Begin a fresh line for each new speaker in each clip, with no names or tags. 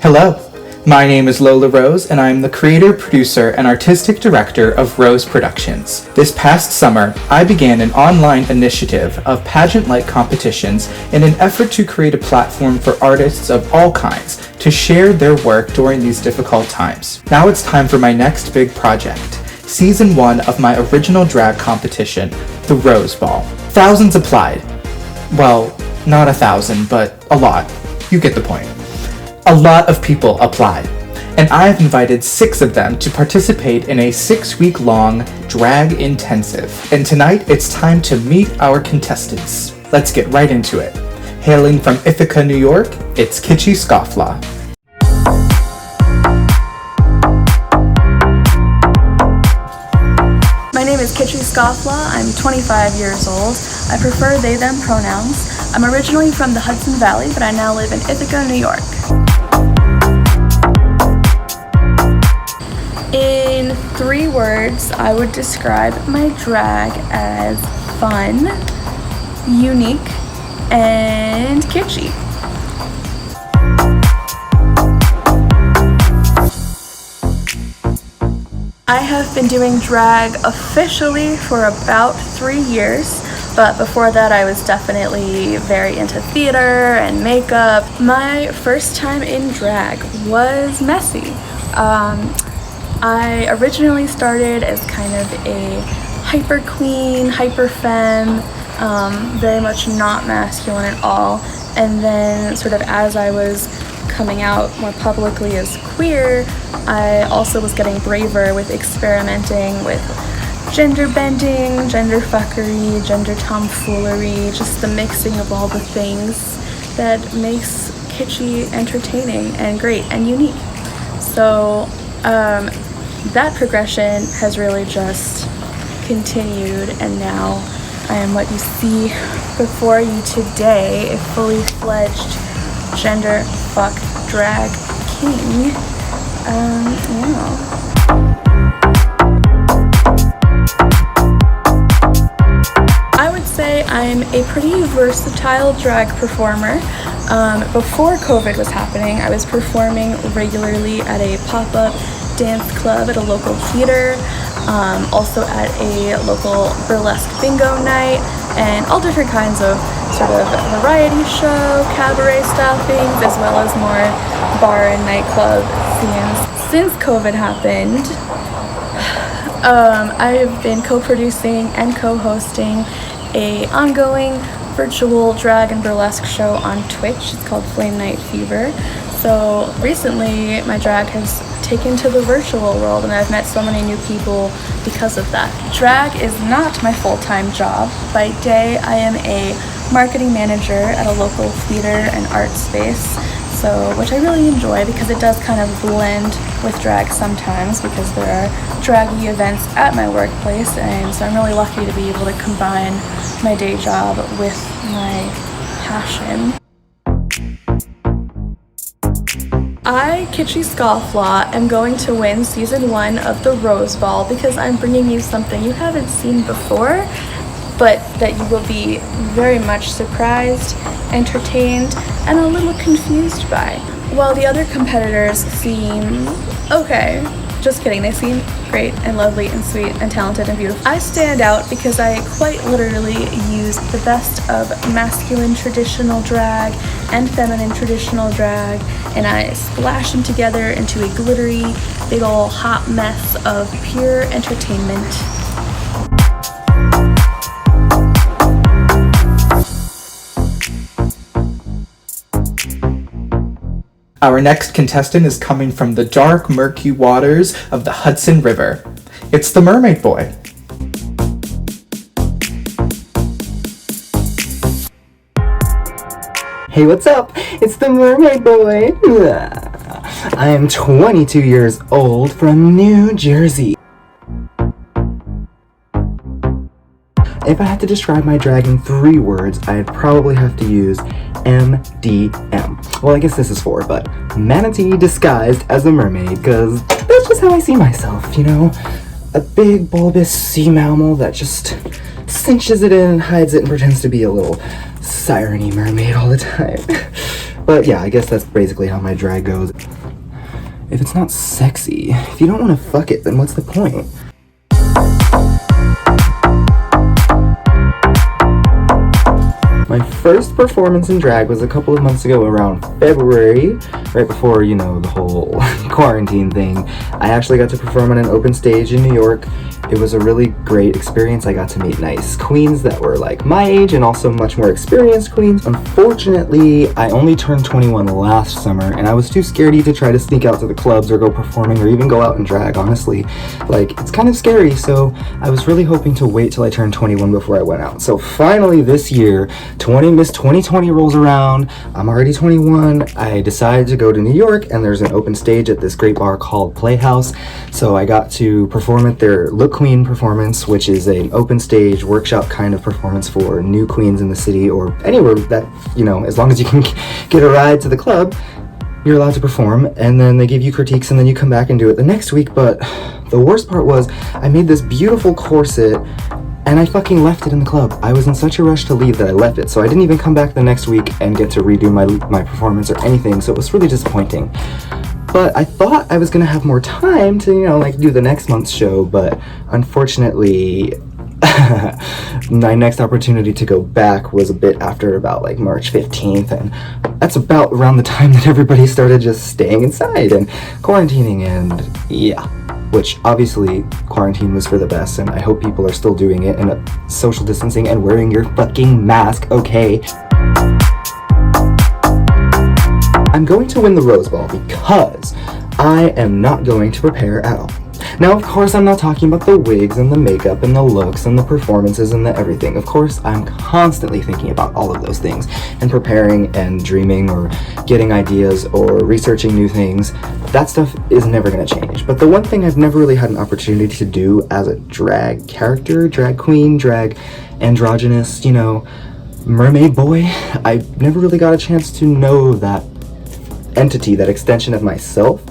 Hello, my name is Lola Rose, and I am the creator, producer, and artistic director of Rose Productions. This past summer, I began an online initiative of pageant-like competitions in an effort to create a platform for artists of all kinds to share their work during these difficult times. Now it's time for my next big project, Season 1 of my original drag competition, the Rose Ball. Thousands applied. Well, not 1,000, but a lot. You get the point. A lot of people applied, and I have invited 6 of them to participate in a 6-week-long drag intensive. And tonight, it's time to meet our contestants. Let's get right into it. Hailing from Ithaca, New York, it's KITSCHY SCOFFLAW.
My name is KITSCHY SCOFFLAW. I'm 25 years old. I prefer they, them pronouns. I'm originally from the Hudson Valley, but I now live in Ithaca, New York. In 3 words, I would describe my drag as fun, unique, and kitschy. I have been doing drag officially for about 3 years, but before that I was definitely very into theater and makeup. My first time in drag was messy. I originally started as kind of a hyper queen, hyper femme, very much not masculine at all, and then sort of as I was coming out more publicly as queer, I also was getting braver with experimenting with gender bending, gender fuckery, gender tomfoolery, just the mixing of all the things that makes kitschy entertaining and great and unique. So that progression has really just continued, and now I am what you see before you today, a fully fledged gender fuck drag king. Yeah. I would say I'm a pretty versatile drag performer. Before COVID was happening, I was performing regularly at a pop-up dance club at a local theater, also at a local burlesque bingo night, and all different kinds of sort of variety show, cabaret style things, as well as more bar and nightclub scenes. Since COVID happened, I've been co-producing and co-hosting a ongoing virtual drag and burlesque show on Twitch. It's called Flame Night Fever. So recently my drag has taken to the virtual world, and I've met so many new people because of that. Drag is not my full-time job. By day I am a marketing manager at a local theater and art space, which I really enjoy because it does kind of blend with drag sometimes, because there are draggy events at my workplace, and so I'm really lucky to be able to combine my day job with my passion. I, KITSCHY SCOFFLAW, am going to win Season 1 of the Rose Ball because I'm bringing you something you haven't seen before, but that you will be very much surprised, entertained, and a little confused by. While the other competitors seem okay, just kidding, they seem great and lovely and sweet and talented and beautiful. I stand out because I quite literally use the best of masculine traditional drag and feminine traditional drag, and I splash them together into a glittery, big ol' hot mess of pure entertainment.
Our next contestant is coming from the dark, murky waters of the Hudson River. It's the Mermaid Boy.
Hey, what's up? It's the Mermaid Boy. I am 22 years old from New Jersey. If I had to describe my drag in 3 words, I'd probably have to use MDM. Well, I guess this is 4, but manatee disguised as a mermaid, because that's just how I see myself, you know? A big, bulbous sea mammal that just cinches it in and hides it and pretends to be a little siren-y mermaid all the time. But yeah, I guess that's basically how my drag goes. If it's not sexy, if you don't want to fuck it, then what's the point? My first performance in drag was a couple of months ago around February, right before, you know, the whole quarantine thing. I actually got to perform on an open stage in New York. It was a really great experience. I got to meet nice queens that were like my age and also much more experienced queens. Unfortunately, I only turned 21 last summer and I was too scaredy to try to sneak out to the clubs or go performing or even go out and drag, honestly. Like, it's kind of scary, so I was really hoping to wait till I turned 21 before I went out. So finally this year, Miss 2020 rolls around. I'm already 21. I decided to go to New York and there's an open stage at this great bar called Playhouse. So I got to perform at their Look Queen performance, which is an open stage workshop kind of performance for new queens in the city or anywhere that, you know, as long as you can get a ride to the club, you're allowed to perform. And then they give you critiques and then you come back and do it the next week. But the worst part was I made this beautiful corset and I fucking left it in the club. I was in such a rush to leave that I left it, so I didn't even come back the next week and get to redo my performance or anything, so it was really disappointing. But I thought I was gonna have more time to, you know, like do the next month's show, but unfortunately, my next opportunity to go back was a bit after about like March 15th, and that's about around the time that everybody started just staying inside and quarantining, and yeah. Which obviously quarantine was for the best, and I hope people are still doing it and social distancing and wearing your fucking mask, okay? I'm going to win the Rose Ball because I am not going to prepare at all. Now, of course, I'm not talking about the wigs and the makeup and the looks and the performances and the everything. Of course, I'm constantly thinking about all of those things and preparing and dreaming or getting ideas or researching new things. That stuff is never going to change. But the one thing I've never really had an opportunity to do as a drag character, drag queen, drag androgynous, you know, mermaid boy, I never really got a chance to know that entity, that extension of myself.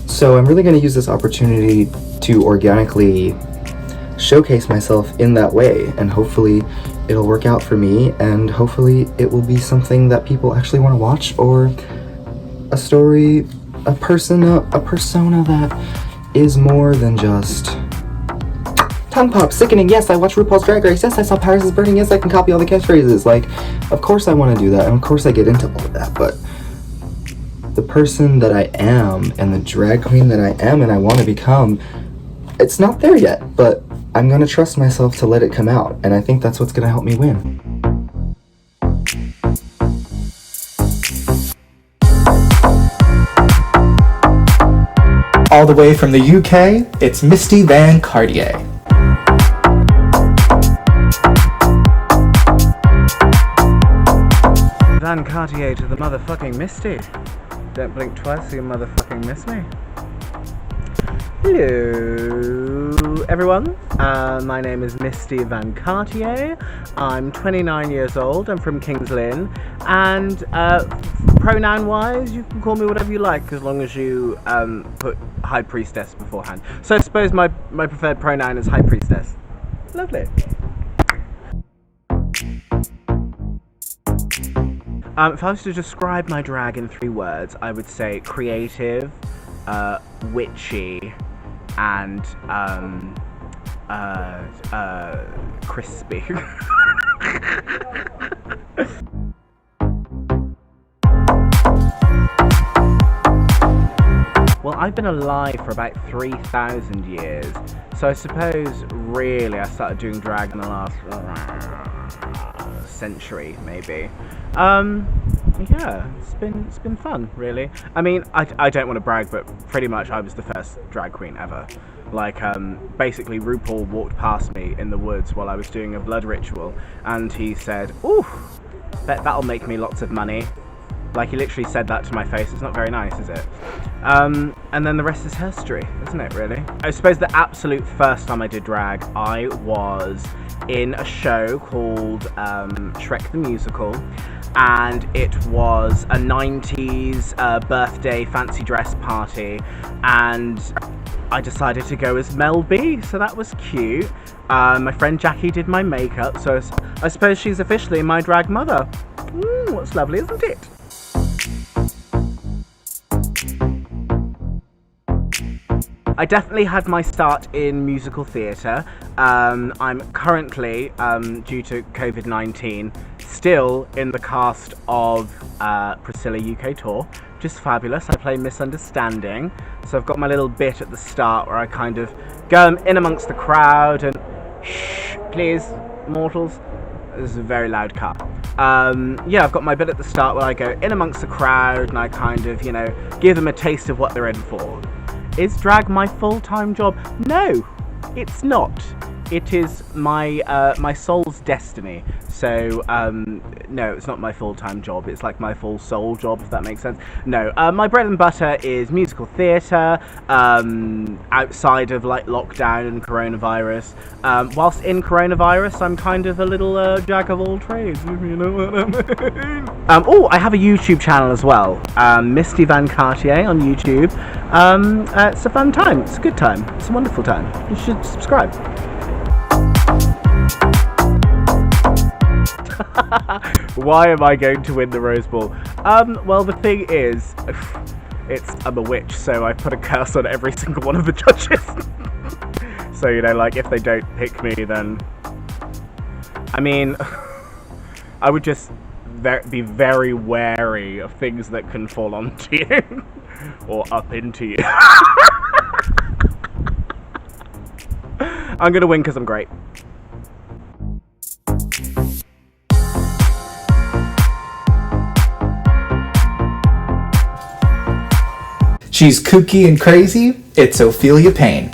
So I'm really going to use this opportunity to organically showcase myself in that way, and hopefully it'll work out for me, and hopefully it will be something that people actually want to watch, or a story, a persona that is more than just tongue pop, sickening, yes, I watch RuPaul's Drag Race, yes, I saw Paris is Burning, yes, I can copy all the catchphrases. Like, of course I want to do that, and of course I get into all of that, but the person that I am and the drag queen that I am and I want to become, it's not there yet, but I'm going to trust myself to let it come out, and I think that's what's going to help me win.
All the way from the UK, it's Misty Van Cartier.
Van Cartier to the motherfucking Misty. Don't blink twice, so you'll motherfucking miss me. Hello, everyone. My name is Misty Van Cartier. I'm 29 years old. I'm from King's Lynn. And pronoun-wise, you can call me whatever you like, as long as you put High Priestess beforehand. So I suppose my preferred pronoun is High Priestess. Lovely. If I was to describe my drag in 3 words, I would say creative, witchy, and crispy. Well, I've been alive for about 3,000 years, so I suppose really I started doing drag in the last century, maybe. Yeah, it's been fun, really. I mean, I don't want to brag, but pretty much I was the first drag queen ever. Like, basically RuPaul walked past me in the woods while I was doing a blood ritual, and he said, "Ooh, bet that'll make me lots of money." Like, he literally said that to my face. It's not very nice, is it? And then the rest is history, isn't it, really? I suppose the absolute first time I did drag, I was in a show called Shrek the Musical, and it was a 90s birthday fancy dress party, and I decided to go as Mel B, so that was cute. My friend Jackie did my makeup, so I suppose she's officially my drag mother. What's lovely, isn't it? I definitely had my start in musical theatre. I'm currently, due to COVID-19, still in the cast of Priscilla UK Tour, which is fabulous. I play Misunderstanding, so I've got my little bit at the start where I kind of go in amongst the crowd and shh, please, mortals. This is a very loud car. Yeah, I've got my bit at the start where I go in amongst the crowd and I kind of, you know, give them a taste of what they're in for. Is drag my full-time job? No, it's not. It is my my soul's destiny. So no, it's not my full-time job. It's like my full soul job, if that makes sense. No, my bread and butter is musical theatre. Outside of like lockdown and coronavirus. Whilst in coronavirus, I'm kind of a little jack of all trades. If you know what I mean. Oh, I have a YouTube channel as well. Misty Van Cartier on YouTube. It's a fun time. It's a good time. It's a wonderful time. You should subscribe. Why am I going to win the Rose Bowl? Well, the thing is, I'm a witch, so I put a curse on every single one of the judges. So, you know, like, if they don't pick me, then... I mean, I would just be very wary of things that can fall onto you. Or up into you. I'm gonna win because I'm great.
She's kooky and crazy, it's Ophelia Payne.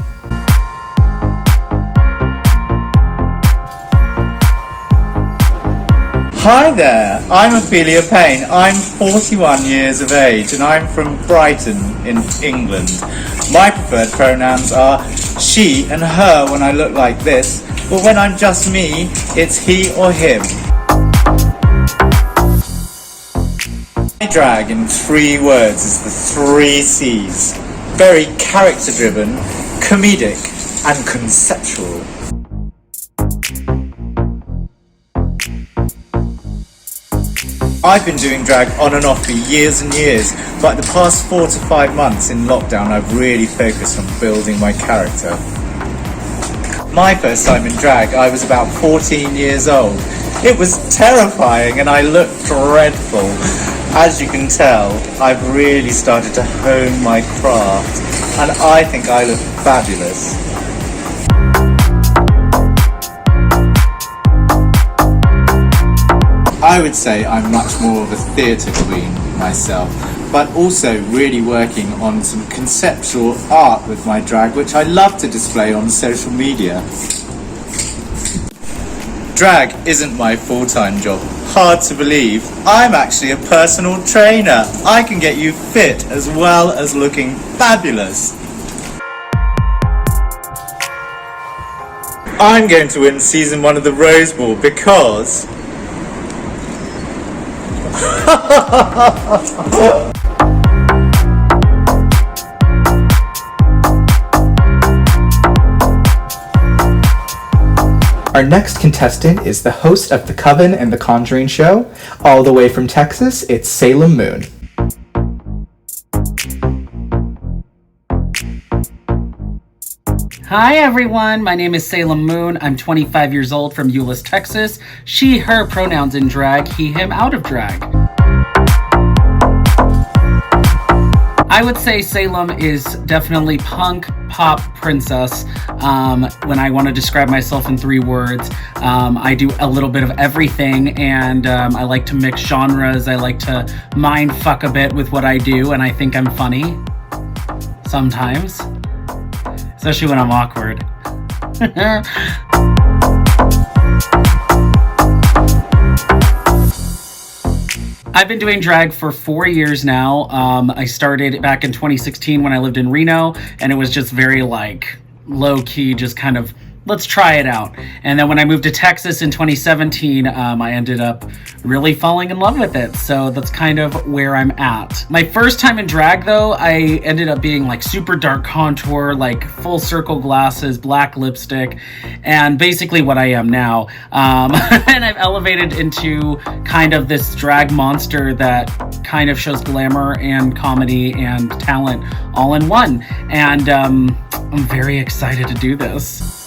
Hi there, I'm Ophelia Payne. I'm 41 years of age and I'm from Brighton in England. My preferred pronouns are she and her when I look like this, but when I'm just me, it's he or him. My drag in 3 words is the 3 C's. Very character driven, comedic and conceptual. I've been doing drag on and off for years and years, but the past 4 to 5 months in lockdown I've really focused on building my character. My first time in drag, I was about 14 years old. It was terrifying and I looked dreadful. As you can tell, I've really started to hone my craft, and I think I look fabulous. I would say I'm much more of a theatre queen myself, but also really working on some conceptual art with my drag, which I love to display on social media. Drag isn't my full-time job. Hard to believe. I'm actually a personal trainer. I can get you fit as well as looking fabulous. I'm going to win season 1 of the Rose Bowl because...
Our next contestant is the host of The Coven and The Conjuring Show. All the way from Texas, it's Salem Moon.
Hi everyone, my name is Salem Moon. I'm 25 years old from Euless, Texas. She, her pronouns in drag, he, him out of drag. I would say Salem is definitely punk pop princess. When I want to describe myself in 3 words, I do a little bit of everything, and I like to mix genres. I like to mind fuck a bit with what I do, and I think I'm funny sometimes, especially when I'm awkward. I've been doing drag for 4 years now. I started back in 2016 when I lived in Reno, and it was just very like low-key, just kind of let's try it out. And then when I moved to Texas in 2017, I ended up really falling in love with it. So that's kind of where I'm at. My first time in drag though, I ended up being like super dark contour, like full circle glasses, black lipstick, and basically what I am now. And I've elevated into kind of this drag monster that kind of shows glamour and comedy and talent all in one. And I'm very excited to do this.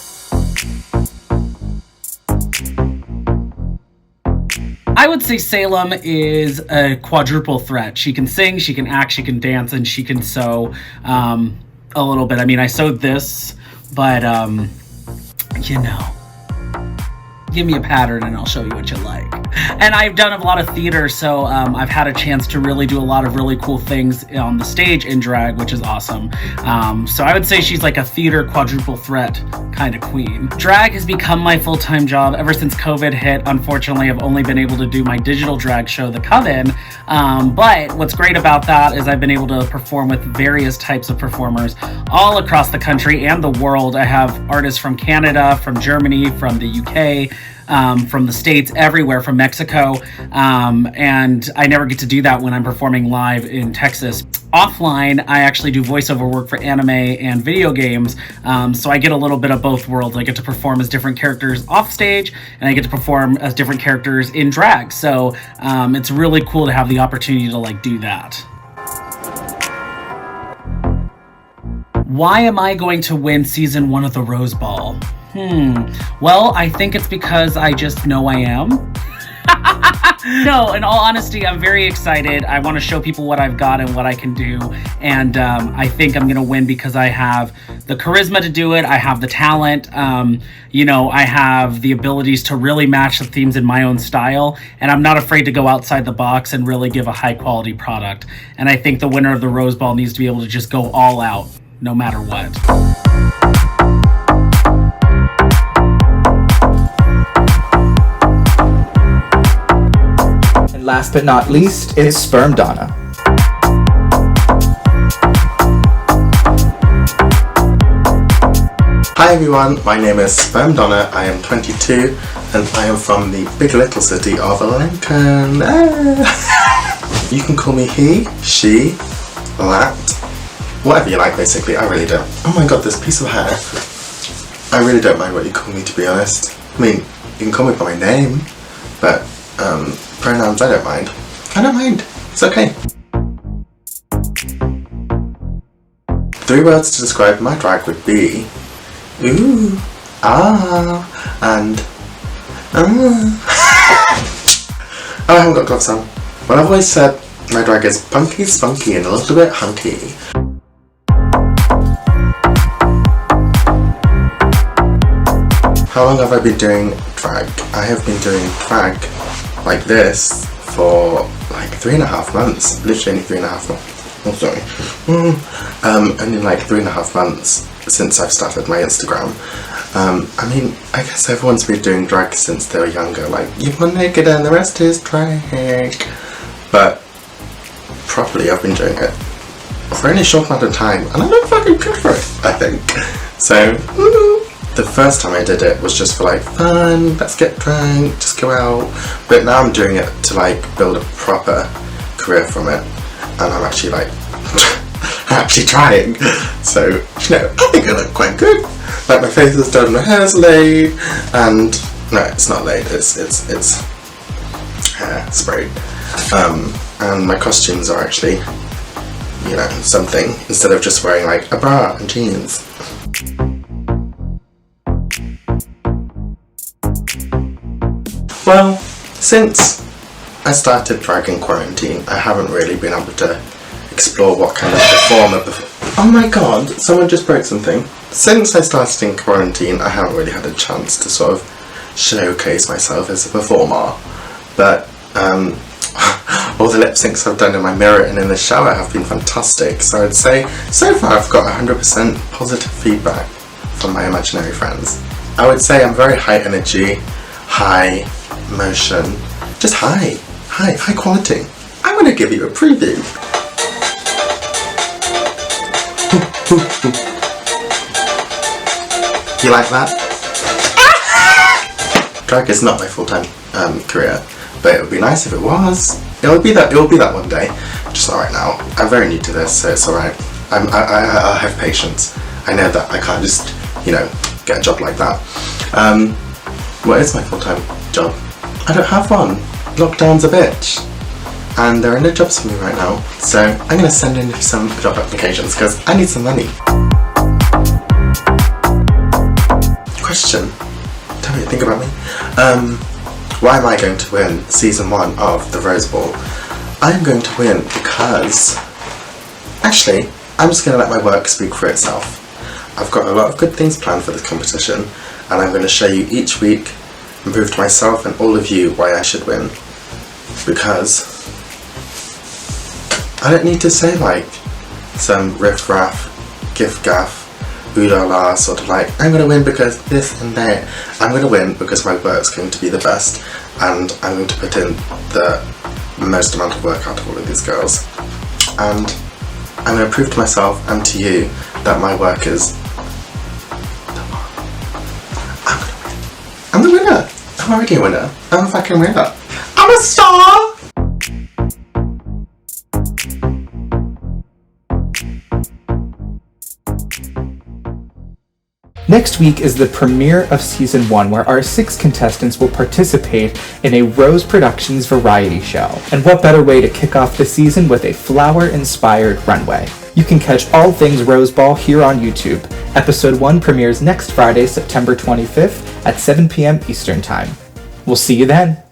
I would say Salem is a quadruple threat. She can sing, she can act, she can dance, and she can sew a little bit. I mean, I sewed this, but you know, give me a pattern and I'll show you what you like. And I've done a lot of theater, so I've had a chance to really do a lot of really cool things on the stage in drag, which is awesome. So I would say she's like a theater quadruple threat kind of queen. Drag has become my full-time job ever since COVID hit. Unfortunately, I've only been able to do my digital drag show, The Coven. But what's great about that is I've been able to perform with various types of performers all across the country and the world. I have artists from Canada, from Germany, from the UK, from the States, everywhere, from Mexico, and I never get to do that when I'm performing live in Texas. Offline, I actually do voiceover work for anime and video games, so I get a little bit of both worlds. I get to perform as different characters off stage, and I get to perform as different characters in drag, so it's really cool to have the opportunity to like do that. Why am I going to win season 1 of the Rose Ball? Well, I think it's because I just know I am. No, in all honesty, I'm very excited. I want to show people what I've got and what I can do. And I think I'm going to win because I have the charisma to do it. I have the talent. You know, I have the abilities to really match the themes in my own style. And I'm not afraid to go outside the box and really give a high quality product. And I think the winner of the Rose Ball needs to be able to just go all out, no matter what.
Last but not least, it's Sperm Donna.
Hi everyone, my name is Sperm Donna, I am 22 and I am from the big little city of Lincoln. You can call me he, she, that, whatever you like basically, I really don't. Oh my god, this piece of hair. I really don't mind what you call me, to be honest. I mean, you can call me by my name, but pronouns I don't mind. I don't mind, it's okay. 3 words to describe my drag would be ooh, ah, and oh, I haven't got gloves on. Well, I've always said my drag is punky, spunky and a little bit hunky. How long have I been doing drag? I have been doing drag like this for like 3.5 months. Literally only 3.5 months. Oh, sorry. Only like 3.5 months since I've started my Instagram. I mean, I guess everyone's been doing drag since they were younger. Like, you're one naked and the rest is drag. But properly, I've been doing it for only a short amount of time, and I look fucking good for it, I think. So, the first time I did it was just for like fun, let's get drunk, just go out. But now I'm doing it to like build a proper career from it, and I'm actually like, I'm actually trying. So, you know, I think I look quite good. Like, my face is done, my hair's laid, and no, it's not laid, it's hair sprayed. And my costumes are actually, you know, something, instead of just wearing like a bra and jeans. Well, since I started drag in quarantine, I haven't really been able to explore what kind of performer. Oh my god, someone just broke something. Since I started in quarantine, I haven't really had a chance to sort of showcase myself as a performer. But all the lip syncs I've done in my mirror and in the shower have been fantastic. So I'd say, so far I've got 100% positive feedback from my imaginary friends. I would say I'm very high energy, high motion, just high high quality. I'm gonna give you a preview. You like that? Drag is not my full-time career, but it would be nice if it was. It will be that one day. Just not right now. I'm very new to this, so it's alright. I have patience. I know that I can't just, you know, get a job like that. What is my full-time job? I don't have one. Lockdown's a bitch. And there are no jobs for me right now, so I'm gonna send in some job applications because I need some money. Question. Tell me, think about me. Why am I going to win season 1 of the Rose Ball? I'm going to win because, actually, I'm just going to let my work speak for itself. I've got a lot of good things planned for this competition, and I'm going to show you each week and prove to myself and all of you why I should win. Because I don't need to say like some riff-raff, giff-gaff, ooh-la-la sort of like, I'm going to win because this and that. I'm going to win because my work's going to be the best, and I'm going to put in the most amount of work out of all of these girls. And I'm going to prove to myself and to you that my work is the one. I'm the winner. I'm already a winner. I'm a fucking winner. I'm a star!
Next week is the premiere of Season 1, where our 6 contestants will participate in a Rose Productions variety show. And what better way to kick off the season with a flower-inspired runway? You can catch all things Rose Ball here on YouTube. Episode 1 premieres next Friday, September 25th at 7 p.m. Eastern Time. We'll see you then!